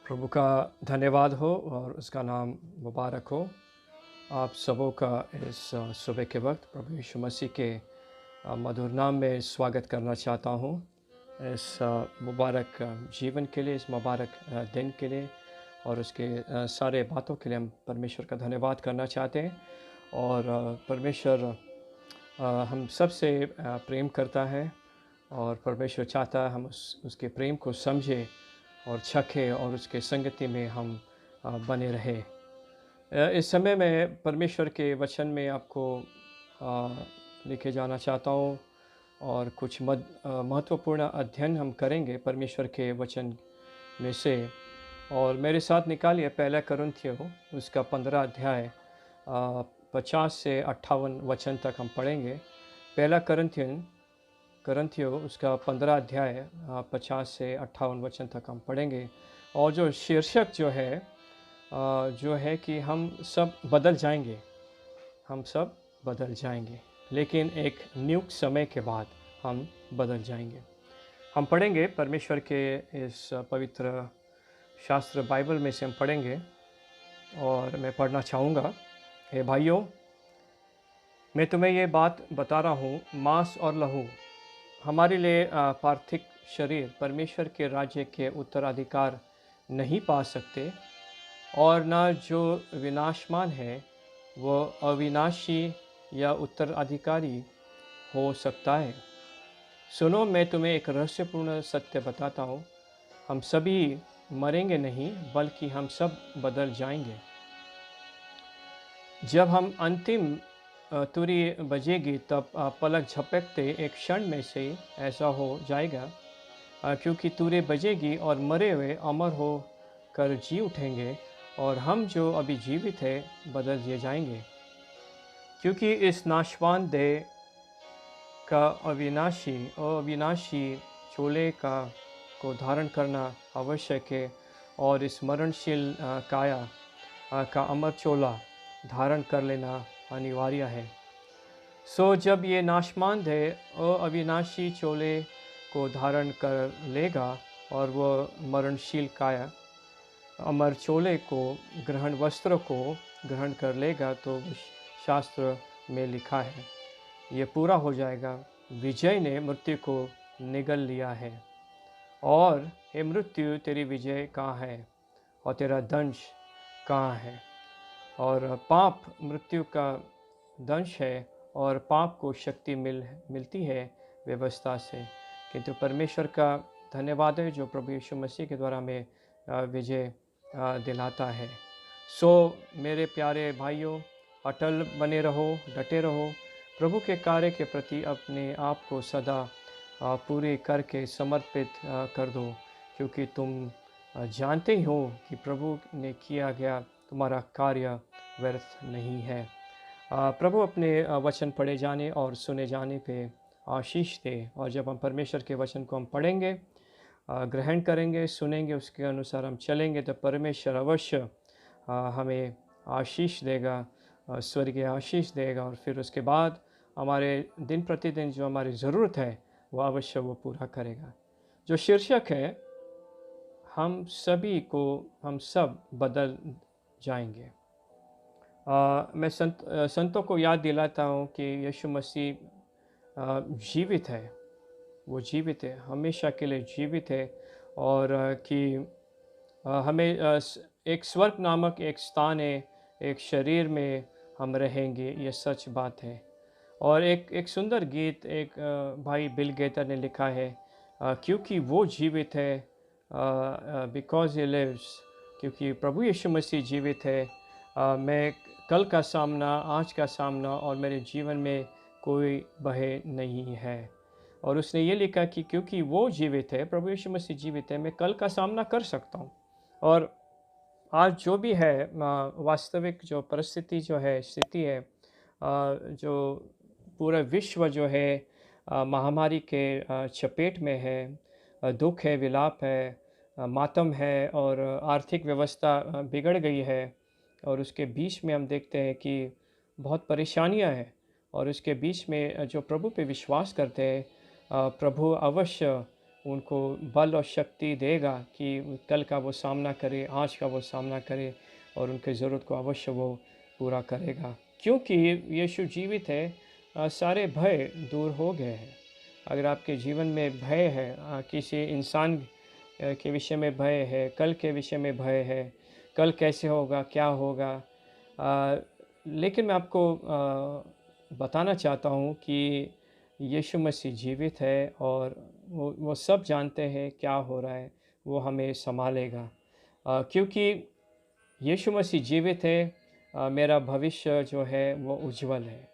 प्रभु का धन्यवाद हो और उसका नाम मुबारक हो। आप सबों का इस सुबह के वक्त प्रभु यीशु मसीह के मधुर नाम में स्वागत करना चाहता हूँ। इस मुबारक जीवन के लिए, इस मुबारक दिन के लिए और उसके सारे बातों के लिए हम परमेश्वर का धन्यवाद करना चाहते हैं। और परमेश्वर हम सब से प्रेम करता है और परमेश्वर चाहता है हम उसके प्रेम को समझें और चखें और उसके संगति में हम बने रहें। इस समय मैं परमेश्वर के वचन में आपको लेके जाना चाहता हूँ और कुछ महत्वपूर्ण अध्ययन हम करेंगे परमेश्वर के वचन में से। और मेरे साथ निकालिए पहला कुरिन्थियों उसका 15 अध्याय 50 से 58 वचन तक हम पढ़ेंगे। पहला कुरिन्थियों उसका 15 अध्याय 50 से 58 वचन तक हम पढ़ेंगे। और जो शीर्षक जो है कि हम सब बदल जाएंगे, हम सब बदल जाएंगे, लेकिन एक नियुक्त समय के बाद हम बदल जाएंगे। हम पढ़ेंगे परमेश्वर के इस पवित्र शास्त्र बाइबल में से हम पढ़ेंगे और मैं पढ़ना चाहूँगा। हे भाइयों, मैं तुम्हें ये बात बता रहा हूँ, मांस और लहू हमारे लिए पार्थिव शरीर परमेश्वर के राज्य के उत्तराधिकार नहीं पा सकते, और न जो विनाशमान है वो अविनाशी या उत्तराधिकारी हो सकता है। सुनो, मैं तुम्हें एक रहस्यपूर्ण सत्य बताता हूँ, हम सभी मरेंगे नहीं, बल्कि हम सब बदल जाएंगे। जब हम अंतिम तुरी बजेगी तब पलक झपकते एक क्षण में से ऐसा हो जाएगा, क्योंकि तुरी बजेगी और मरे हुए अमर हो कर जी उठेंगे, और हम जो अभी जीवित है बदल दिए जाएंगे। क्योंकि इस नाशवान देह का अविनाशी चोले को धारण करना आवश्यक है, और इस मरणशील काया का अमर चोला धारण कर लेना अनिवार्य है। सो जब ये नाशमान देह अविनाशी चोले को धारण कर लेगा और वह मरणशील काया अमर चोले को वस्त्र को ग्रहण कर लेगा, तो शास्त्र में लिखा है, ये पूरा हो जाएगा, विजय ने मृत्यु को निगल लिया है। और हे मृत्यु, तेरी विजय कहाँ है और तेरा दंश कहाँ है? और पाप मृत्यु का दंश है, और पाप को शक्ति मिलती है व्यवस्था से, किंतु परमेश्वर का धन्यवाद है जो प्रभु यीशु मसीह के द्वारा हमें विजय दिलाता है। सो मेरे प्यारे भाइयों, अटल बने रहो, डटे रहो, प्रभु के कार्य के प्रति अपने आप को सदा पूरे करके समर्पित कर दो, क्योंकि तुम जानते ही हो कि प्रभु ने किया गया तुम्हारा कार्य व्यर्थ नहीं है। प्रभु अपने वचन पढ़े जाने और सुने जाने पे आशीष दे। और जब हम परमेश्वर के वचन को हम पढ़ेंगे, ग्रहण करेंगे, सुनेंगे, उसके अनुसार हम चलेंगे, तो परमेश्वर अवश्य हमें आशीष देगा, स्वर्गीय आशीष देगा। और फिर उसके बाद हमारे दिन प्रतिदिन जो हमारी ज़रूरत है वो अवश्य वो पूरा करेगा। जो शीर्षक है, हम सब बदल जाएंगे। मैं संतों को याद दिलाता हूँ कि यीशु मसीह जीवित है, वो जीवित है, हमेशा के लिए जीवित है, और कि हमें एक स्वर्ग नामक एक स्थान है, एक शरीर में हम रहेंगे, ये सच बात है। और एक सुंदर गीत एक भाई बिल गेटर ने लिखा है, क्योंकि वो जीवित है, बिकॉज ही लिव्स, क्योंकि प्रभु यीशु मसीह जीवित है, मैं कल का सामना, आज का सामना और मेरे जीवन में कोई भय नहीं है। और उसने ये लिखा कि क्योंकि वो जीवित है, प्रभु यीशु मसीह जीवित है, मैं कल का सामना कर सकता हूँ। और आज जो भी है वास्तविक जो परिस्थिति जो है, स्थिति है, जो पूरा विश्व जो है महामारी के चपेट में है, दुख है, विलाप है, मातम है, और आर्थिक व्यवस्था बिगड़ गई है, और उसके बीच में हम देखते हैं कि बहुत परेशानियां हैं। और उसके बीच में जो प्रभु पे विश्वास करते हैं, प्रभु अवश्य उनको बल और शक्ति देगा कि कल का वो सामना करे, आज का वो सामना करे और उनकी ज़रूरत को अवश्य वो पूरा करेगा। क्योंकि यीशु जीवित है, सारे भय दूर हो गए हैं। अगर आपके जीवन में भय है, किसी इंसान के विषय में भय है, कल के विषय में भय है, कल कैसे होगा, क्या होगा, लेकिन मैं आपको बताना चाहता हूँ कि यीशु मसीह जीवित है और वो सब जानते हैं क्या हो रहा है, वो हमें सँभालेगा। क्योंकि यीशु मसीह जीवित है, मेरा भविष्य जो है वो उज्ज्वल है।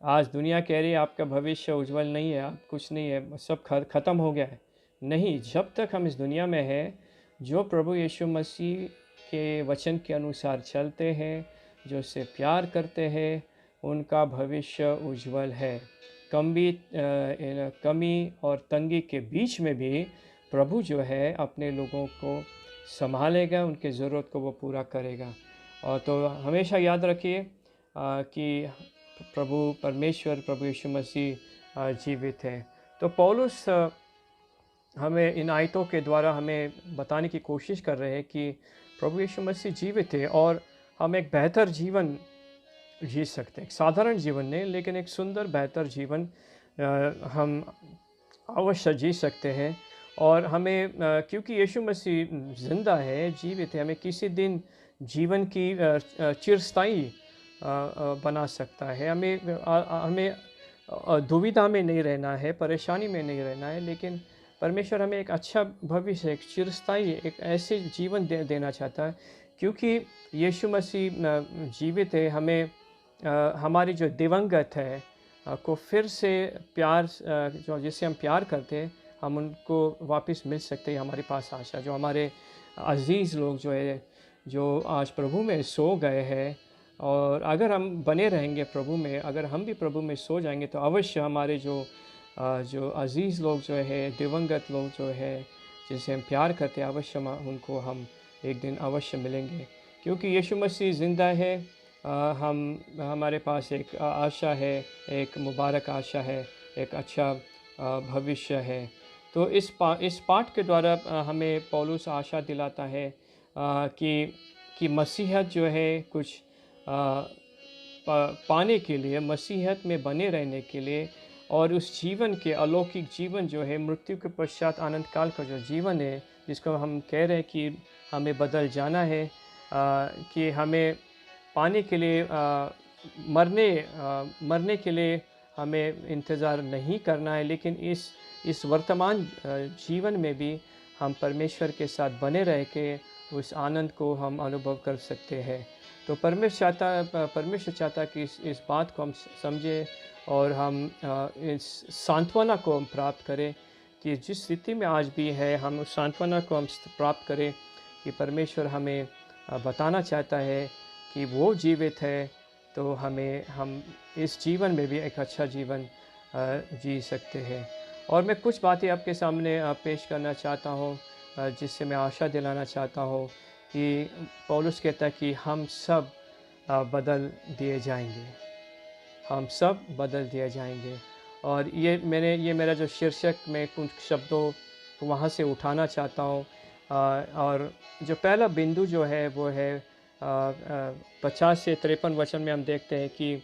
आज दुनिया कह रही है आपका भविष्य उज्ज्वल नहीं है, आप कुछ नहीं है, सब ख़त्म हो गया है। नहीं, जब तक हम इस दुनिया में हैं, जो प्रभु यीशु मसीह के वचन के अनुसार चलते हैं, जो उससे प्यार करते हैं, उनका भविष्य उज्ज्वल है। कमी और तंगी के बीच में भी प्रभु जो है अपने लोगों को सँभालेगा, उनकी ज़रूरत को वो पूरा करेगा। और तो हमेशा याद रखिए कि प्रभु परमेश्वर, प्रभु यीशु मसीह जीवित है। तो पौलुस हमें इन आयतों के द्वारा हमें बताने की कोशिश कर रहे हैं कि प्रभु यीशु मसीह जीवित है और हम एक बेहतर जीवन जी सकते हैं। एक साधारण जीवन नहीं, लेकिन एक सुंदर बेहतर जीवन हम अवश्य जी सकते हैं। और हमें क्योंकि यीशु मसीह ज़िंदा है, जीवित है, हमें किसी दिन जीवन की चिरस्थायी बना सकता है। हमें दुविधा में नहीं रहना है, परेशानी में नहीं रहना है, लेकिन परमेश्वर हमें एक अच्छा भविष्य, एक चिरस्थायी, एक ऐसे जीवन देना चाहता है। क्योंकि यीशु मसीह जीवित है, हमें हमारी जो दिवंगत है को फिर से प्यार, जो जिससे हम प्यार करते हैं, हम उनको वापस मिल सकते हैं। हमारे पास आशा, जो हमारे अज़ीज़ लोग जो है, जो आज प्रभु में सो गए हैं, और अगर हम बने रहेंगे प्रभु में, अगर हम भी प्रभु में सो जाएंगे, तो अवश्य हमारे जो अज़ीज़ लोग जो है, दिवंगत लोग जो है, जिनसे हम प्यार करते हैं, अवश्य उनको हम एक दिन अवश्य मिलेंगे। क्योंकि यीशु मसीह ज़िंदा है, हमारे पास एक आशा है, एक मुबारक आशा है, एक अच्छा भविष्य है। तो इस पाठ के द्वारा हमें पौलुस आशा दिलाता है कि मसीहत जो है कुछ पाने के लिए, मसीहत में बने रहने के लिए, और उस जीवन के अलौकिक जीवन जो है, मृत्यु के पश्चात आनंद काल का जो जीवन है, जिसको हम कह रहे हैं कि हमें बदल जाना है, कि हमें पाने के लिए मरने के लिए हमें इंतज़ार नहीं करना है, लेकिन इस वर्तमान जीवन में भी हम परमेश्वर के साथ बने रह के उस आनंद को हम अनुभव कर सकते हैं। तो परमेश्वर चाहता कि इस बात को हम समझें और हम इस सांत्वना को हम प्राप्त करें कि जिस स्थिति में आज भी है, हम उस सांत्वना को हम प्राप्त करें कि परमेश्वर हमें बताना चाहता है कि वो जीवित है, तो हम इस जीवन में भी एक अच्छा जीवन जी सकते हैं। और मैं कुछ बातें आपके सामने पेश करना चाहता हूँ, जिससे मैं आशा दिलाना चाहता हूँ कि पौलुस कहता है कि हम सब बदल दिए जाएंगे, हम सब बदल दिए जाएंगे। और ये मेरा जो शीर्षक, में कुछ शब्दों को वहाँ से उठाना चाहता हूँ। और जो पहला बिंदु जो है वो है 50 से 53 वचन में हम देखते हैं कि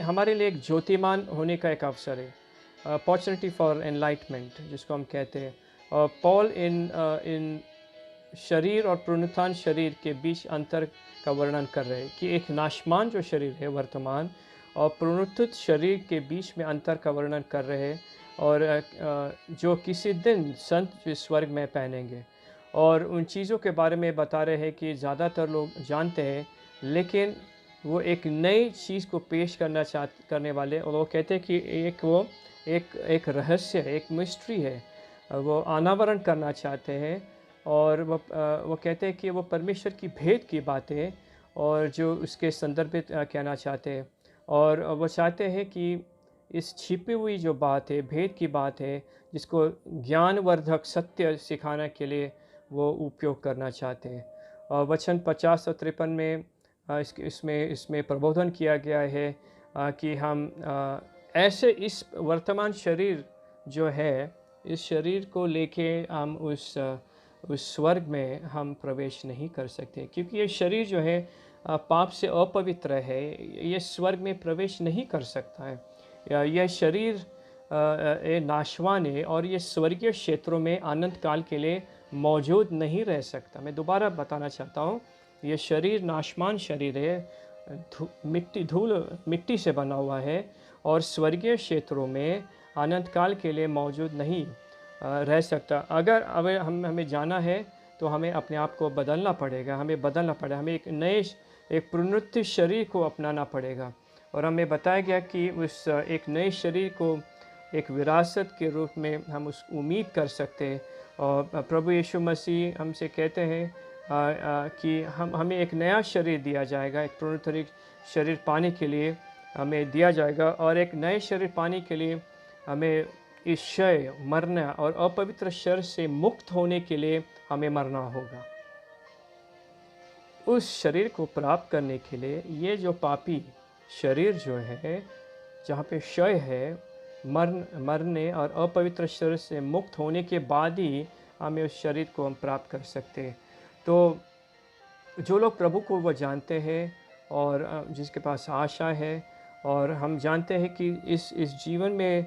हमारे लिए एक ज्योतिमान होने का एक अवसर है, अपॉर्चुनिटी फॉर एनलाइटमेंट जिसको हम कहते हैं। और पॉल इन शरीर और पुनरुत्थान शरीर के बीच अंतर का वर्णन कर रहे हैं कि एक नाशमान जो शरीर है वर्तमान, और पुनरुत्थित शरीर के बीच में अंतर का वर्णन कर रहे हैं, और जो किसी दिन संत जो स्वर्ग में पहनेंगे। और उन चीज़ों के बारे में बता रहे हैं कि ज़्यादातर लोग जानते हैं, लेकिन वो एक नई चीज़ को पेश करने वाले, और वो कहते हैं कि एक रहस्य है, एक मिस्ट्री है, वो अनावरण करना चाहते हैं। और वो कहते हैं कि वो परमेश्वर की भेद की बातें और जो उसके संदर्भित कहना चाहते हैं, और वो चाहते हैं कि इस छिपी हुई जो बात है, भेद की बात है, जिसको ज्ञानवर्धक सत्य सिखाने के लिए वो उपयोग करना चाहते हैं। और वचन 50 और 53 में इसमें प्रबोधन किया गया है कि हम ऐसे इस वर्तमान शरीर जो है, इस शरीर को लेके हम उस स्वर्ग में हम प्रवेश नहीं कर सकते, क्योंकि ये शरीर जो है पाप से अपवित्र है। ये स्वर्ग में प्रवेश नहीं कर सकता है। यह शरीर ये नाशवान है और ये स्वर्गीय क्षेत्रों में अनंत काल के लिए मौजूद नहीं रह सकता। मैं दोबारा बताना चाहता हूँ, ये शरीर नाशवान शरीर है, मिट्टी से बना हुआ है और स्वर्गीय क्षेत्रों में अनंत काल के लिए मौजूद नहीं रह सकता। अगर हमें जाना है तो हमें अपने आप को बदलना पड़ेगा, हमें बदलना पड़ेगा, हमें एक पुनरुत्थित शरीर को अपनाना पड़ेगा। और हमें बताया गया कि उस एक नए शरीर को एक विरासत के रूप में हम उस उम्मीद कर सकते हैं। और प्रभु यीशु मसीह हमसे कहते हैं कि हमें एक नया शरीर दिया जाएगा, एक पुनरुत्थित शरीर पाने के लिए हमें दिया जाएगा। और एक नए शरीर पाने के लिए हमें इस क्षय, मरना और अपवित्र शरीर से मुक्त होने के लिए हमें मरना होगा। उस शरीर को प्राप्त करने के लिए ये जो पापी शरीर जो है, जहाँ पे क्षय है, मरने और अपवित्र शरीर से मुक्त होने के बाद ही हमें उस शरीर को हम प्राप्त कर सकते हैं। तो जो लोग प्रभु को वो जानते हैं और जिसके पास आशा है, और हम जानते हैं कि इस जीवन में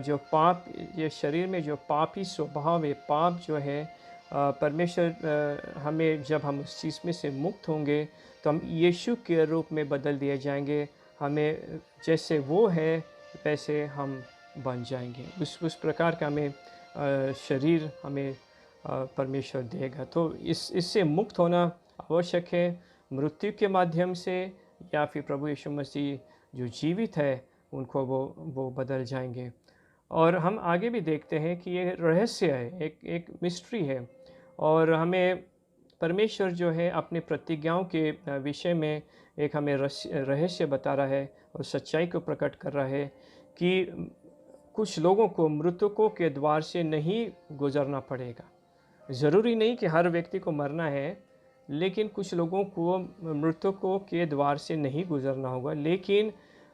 जो पाप, ये शरीर में जो पापी स्वभाव है, पाप जो है, परमेश्वर हमें, जब हम उस चीज़ में से मुक्त होंगे तो हम यीशु के रूप में बदल दिए जाएंगे। हमें जैसे वो है वैसे हम बन जाएंगे। उस प्रकार का हमें शरीर हमें परमेश्वर देगा। तो इससे मुक्त होना आवश्यक है, मृत्यु के माध्यम से, या फिर प्रभु यीशु मसीह जो जीवित है उनको वो बदल जाएंगे। और हम आगे भी देखते हैं कि ये रहस्य है, एक मिस्ट्री है, और हमें परमेश्वर जो है अपने प्रतिज्ञाओं के विषय में एक हमें रहस्य बता रहा है और सच्चाई को प्रकट कर रहा है कि कुछ लोगों को मृतकों के द्वार से नहीं गुजरना पड़ेगा। ज़रूरी नहीं कि हर व्यक्ति को मरना है, लेकिन कुछ लोगों को मृतकों के द्वार से नहीं गुजरना होगा, लेकिन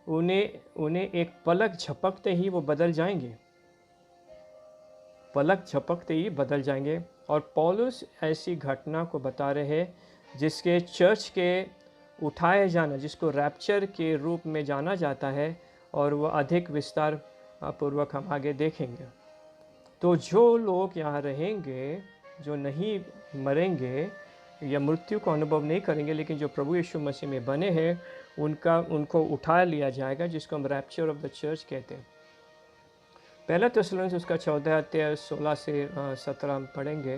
उन्हें एक पलक झपकते ही वो बदल जाएंगे, पलक झपकते ही बदल जाएंगे। और पौलुस ऐसी घटना को बता रहे हैं जिसके चर्च के उठाए जाना, जिसको रैप्चर के रूप में जाना जाता है, और वह अधिक विस्तार पूर्वक हम आगे देखेंगे। तो जो लोग यहाँ रहेंगे, जो नहीं मरेंगे या मृत्यु को अनुभव नहीं करेंगे, लेकिन जो प्रभु यीशु मसीह में बने हैं, उनको उठा लिया जाएगा, जिसको हम रैप्चर ऑफ द चर्च कहते हैं। पहला थिस्सलुनीक उसका 14 अध्याय 16 से 17 हम पढ़ेंगे।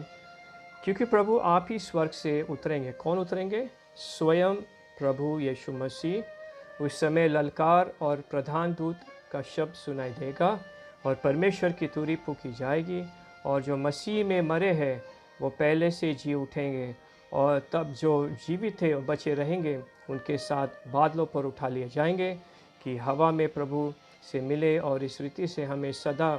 क्योंकि प्रभु आप ही स्वर्ग से उतरेंगे। कौन उतरेंगे? स्वयं प्रभु यीशु मसीह। उस समय ललकार और प्रधान दूत का शब्द सुनाई देगा और परमेश्वर की तुरही फूंकी जाएगी, और जो मसीह में मरे हैं वो पहले से जी उठेंगे, और तब जो जीवित थे और बचे रहेंगे उनके साथ बादलों पर उठा लिए जाएंगे कि हवा में प्रभु से मिले, और इस रीति से हमें सदा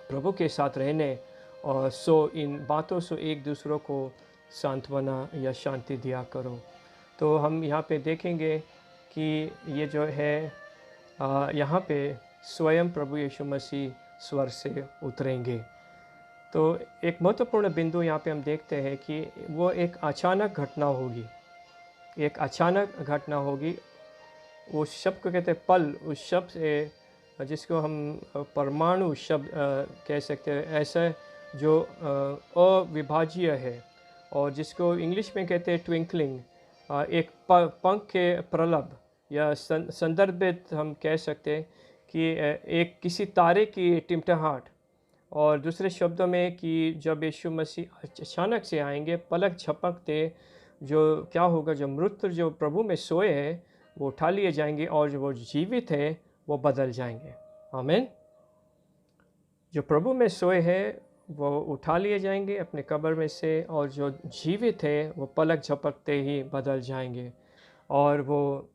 प्रभु के साथ रहने और इन बातों से एक दूसरों को सांत्वना या शांति दिया करो। तो हम यहाँ पे देखेंगे कि ये जो है यहाँ पे स्वयं प्रभु यीशु मसीह स्वर्ग से उतरेंगे। तो एक महत्वपूर्ण बिंदु यहाँ पे हम देखते हैं कि वो एक अचानक घटना होगी, एक अचानक घटना होगी। उस शब्द को कहते हैं पल, उस शब्द से जिसको हम परमाणु शब्द कह सकते हैं, ऐसा जो अविभाज्य है, और जिसको इंग्लिश में कहते हैं ट्विंकलिंग, एक पंख के प्रलभ या संदर्भित हम कह सकते हैं कि एक किसी तारे की टिमटिमाहट, और दूसरे शब्दों में कि जब यीशु मसीह अचानक से आएंगे पलक झपकते, जो क्या होगा, जो मृत जो प्रभु में सोए हैं वो उठा लिए जाएंगे, और जो वो जीवित है वो बदल जाएंगे। आमीन। जो प्रभु में सोए हैं वो उठा लिए जाएंगे अपने कब्र में से, और जो जीवित है वो पलक झपकते ही बदल जाएंगे, और वो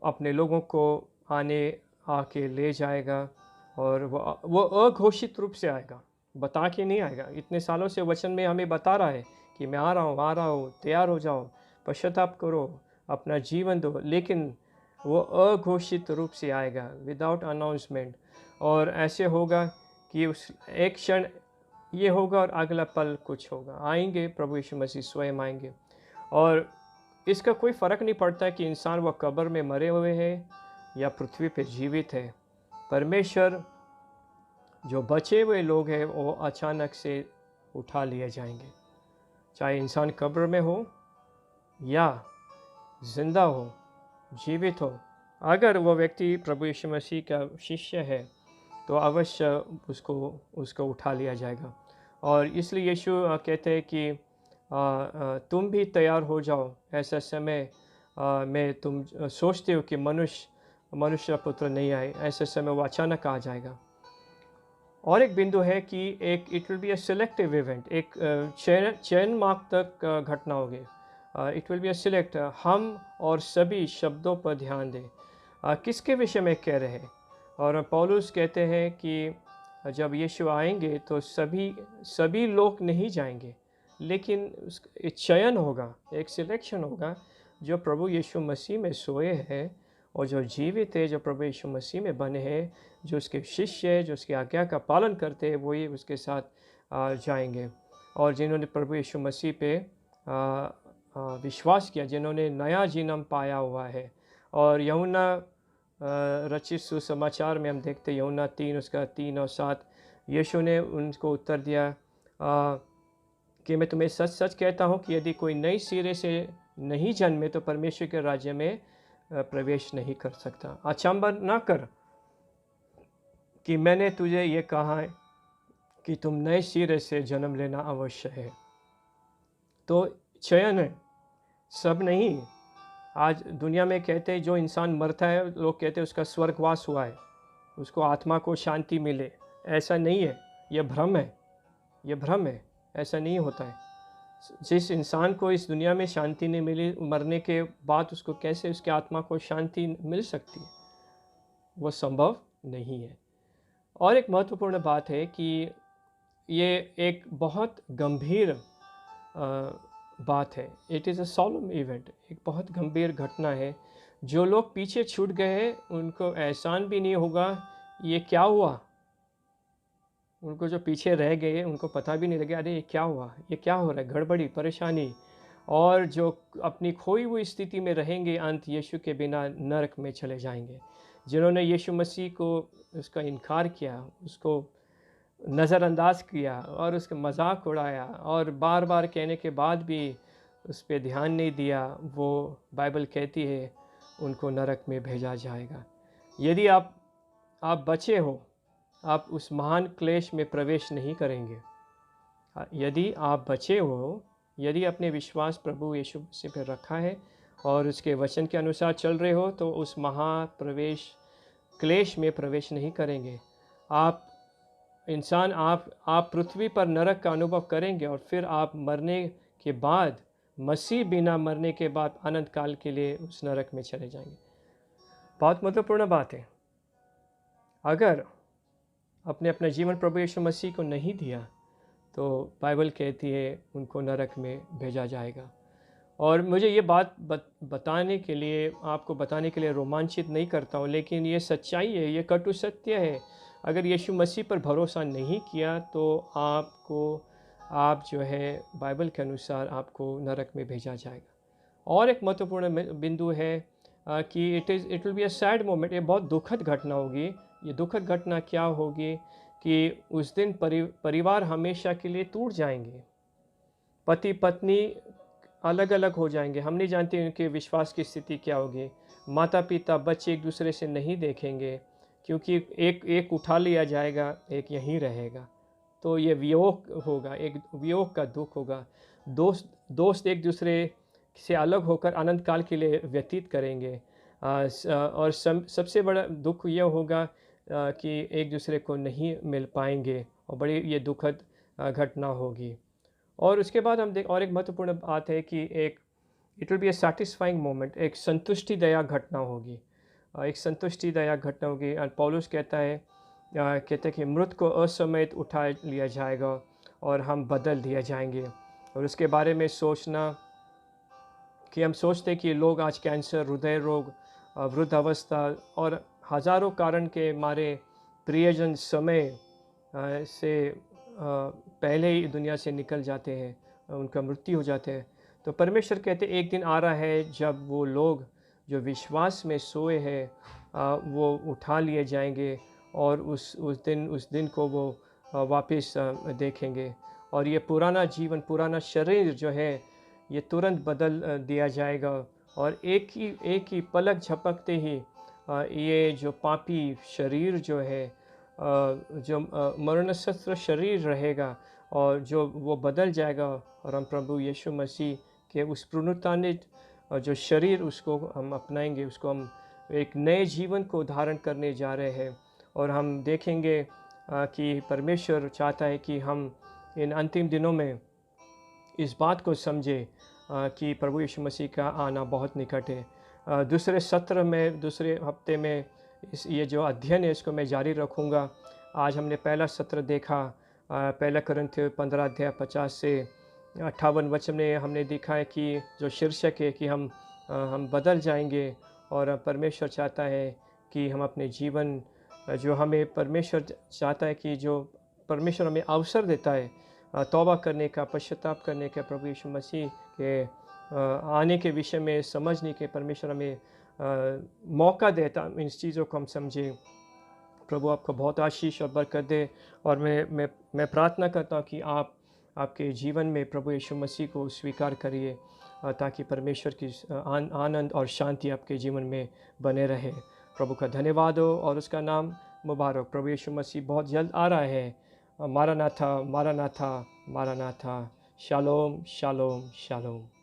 अपने लोगों को आके ले जाएगा, और वो अघोषित रूप से आएगा, बता के नहीं आएगा। इतने सालों से वचन में हमें बता रहा है कि मैं आ रहा हूँ, तैयार हो जाओ, पश्चाताप करो, अपना जीवन दो, लेकिन वो अघोषित रूप से आएगा, विदाउट अनाउंसमेंट। और ऐसे होगा कि उस एक क्षण ये होगा और अगला पल कुछ होगा। आएँगे, प्रभु यीशु मसीह स्वयं आएँगे और इसका कोई फ़र्क नहीं पड़ता कि इंसान वह कब्र में मरे हुए हैं या पृथ्वी पे जीवित है। परमेश्वर जो बचे हुए लोग हैं वो अचानक से उठा लिए जाएँगे। चाहे इंसान कब्र में हो या ज़िंदा हो, जीवित हो। अगर वह व्यक्ति प्रभु यीशु मसीह का शिष्य है तो अवश्य उसको उसको उठा लिया जाएगा। और इसलिए यीशु कहते हैं कि तुम भी तैयार हो जाओ, ऐसा समय में तुम सोचते हो कि मनुष्य पुत्र नहीं आए, ऐसे समय वो अचानक आ जाएगा। और एक बिंदु है कि एक it will be a selective event, एक चयन मार्ग तक घटना होगी। It will be a select, हम और सभी शब्दों पर ध्यान दें। किसके विषय में कह रहे हैं? और पौलुस कहते हैं कि जब यीशु आएंगे तो सभी लोग नहीं जाएंगे, लेकिन एक चयन होगा, एक सिलेक्शन होगा जो प्रभु यीशु मसीह में सोए हैं और जो जीवित है, जो प्रभु यीशु मसीह में बने हैं, जो उसके शिष्य है, जो उसकी आज्ञा का पालन करते हैं, वही उसके साथ जाएंगे। और जिन्होंने प्रभु यीशु मसीह पे विश्वास किया, जिन्होंने नया जन्म पाया हुआ है। और यूहन्ना रचित सुसमाचार में हम देखते हैं, यूहन्ना 3 उसका 3 और 7, यीशु ने उनको उत्तर दिया कि मैं तुम्हें सच सच कहता हूँ कि यदि कोई नई सिरे से नहीं जन्मे तो परमेश्वर के राज्य में प्रवेश नहीं कर सकता। अचंभा ना कर कि मैंने तुझे ये कहा है कि तुम नए सिरे से जन्म लेना अवश्य है। तो चयन है, सब नहीं। आज दुनिया में कहते हैं जो इंसान मरता है, लोग कहते हैं उसका स्वर्गवास हुआ है, उसको आत्मा को शांति मिले। ऐसा नहीं है, यह भ्रम है, यह भ्रम है, ऐसा नहीं होता है। जिस इंसान को इस दुनिया में शांति नहीं मिली, मरने के बाद उसको कैसे उसके आत्मा को शांति मिल सकती है? वो संभव नहीं है। और एक महत्वपूर्ण बात है कि ये एक बहुत गंभीर बात है। It is a solemn event, एक बहुत गंभीर घटना है। जो लोग पीछे छूट गए हैं उनको एहसान भी नहीं होगा ये क्या हुआ। उनको जो पीछे रह गए उनको पता भी नहीं लगा, अरे ये क्या हुआ, ये क्या हो रहा है, गड़बड़ी, परेशानी। और जो अपनी खोई हुई स्थिति में रहेंगे, अंत यीशु के बिना नरक में चले जाएंगे। जिन्होंने यीशु मसीह को उसका इनकार किया, उसको नज़रअंदाज किया और उसका मजाक उड़ाया और बार बार कहने के बाद भी उस पर ध्यान नहीं दिया, वो बाइबल कहती है उनको नरक में भेजा जाएगा। यदि आप बचे हो, आप उस महान क्लेश में प्रवेश नहीं करेंगे। यदि आप बचे हो, यदि अपने विश्वास प्रभु यीशु मसीह पर रखा है और उसके वचन के अनुसार चल रहे हो, तो उस महाप्रवेश क्लेश में प्रवेश नहीं करेंगे। आप पृथ्वी पर नरक का अनुभव करेंगे और फिर आप मरने के बाद, मसीह बिना मरने के बाद अनंत काल के लिए उस नरक में चले जाएंगे। बहुत महत्वपूर्ण बात है। अगर अपने अपना जीवन प्रभु यीशु मसीह को नहीं दिया तो बाइबल कहती है उनको नरक में भेजा जाएगा। और मुझे ये बात बताने के लिए, आपको बताने के लिए रोमांचित नहीं करता हूँ, लेकिन ये सच्चाई है, ये कटु सत्य है। अगर यीशु मसीह पर भरोसा नहीं किया तो आप जो है बाइबल के अनुसार आपको नरक में भेजा जाएगा। और एक महत्वपूर्ण बिंदु है कि it will be a sad moment, ये बहुत दुखद घटना होगी। ये दुखद घटना क्या होगी कि उस दिन परिवार हमेशा के लिए टूट जाएंगे, पति पत्नी अलग अलग हो जाएंगे। हम नहीं जानते उनके विश्वास की स्थिति क्या होगी। माता पिता बच्चे एक दूसरे से नहीं देखेंगे, क्योंकि एक उठा लिया जाएगा, एक यहीं रहेगा। तो ये वियोग होगा, एक वियोग का दुख होगा। दोस्त एक दूसरे से अलग होकर अनंत काल के लिए व्यतीत करेंगे। और सबसे बड़ा दुख ये होगा कि एक दूसरे को नहीं मिल पाएंगे और बड़ी ये दुखद घटना होगी। और उसके बाद हम और एक महत्वपूर्ण बात है कि it will be a satisfying moment, एक संतुष्टि दया घटना होगी, एक संतुष्टि दया घटना होगी। और पौलुस कहता है कि मृत को असमयित उठा लिया जाएगा और हम बदल दिए जाएंगे। और उसके बारे में सोचना कि हम सोचते कि लोग आज कैंसर, हृदय रोग, वृद्धावस्था और हज़ारों कारण के मारे प्रियजन समय से पहले ही दुनिया से निकल जाते हैं, उनका मृत्यु हो जाते हैं। तो परमेश्वर कहते हैं एक दिन आ रहा है जब वो लोग जो विश्वास में सोए हैं वो उठा लिए जाएंगे और उस दिन को वो वापस देखेंगे। और ये पुराना जीवन, पुराना शरीर जो है ये तुरंत बदल दिया जाएगा। और एक ही पलक झपकते ही ये जो पापी शरीर जो है जो मरणशस्त्र शरीर रहेगा और जो वो बदल जाएगा और हम प्रभु यीशु मसीह के उस पुनरुत्थानित जो शरीर उसको हम अपनाएंगे, उसको हम एक नए जीवन को धारण करने जा रहे हैं। और हम देखेंगे कि परमेश्वर चाहता है कि हम इन अंतिम दिनों में इस बात को समझे कि प्रभु यीशु मसीह का आना बहुत निकट है। दूसरे सत्र में, दूसरे हफ्ते में ये जो अध्ययन है इसको मैं जारी रखूँगा। आज हमने पहला सत्र देखा, पहला कुरिन्थियों 15 अध्याय 50 से 58 वचन में हमने देखा है कि जो शीर्षक है कि हम बदल जाएंगे। और परमेश्वर चाहता है कि हम अपने जीवन जो हमें परमेश्वर चाहता है कि जो परमेश्वर हमें अवसर देता है तौबा करने का, पश्चाताप करने का, प्रभु यीशु मसीह के आने के विषय में समझने के परमेश्वर हमें मौका देता, इन चीज़ों को हम समझें। प्रभु आपको बहुत आशीष और बरकत दे। और मैं प्रार्थना करता हूँ कि आप आपके जीवन में प्रभु यीशु मसीह को स्वीकार करिए ताकि परमेश्वर की आनंद और शांति आपके जीवन में बने रहे। प्रभु का धन्यवाद हो और उसका नाम मुबारक। प्रभु यीशु मसीह बहुत जल्द आ रहा है। मारानाथा, मारानाथा, मारानाथा। शालोम, शालोम, शालोम।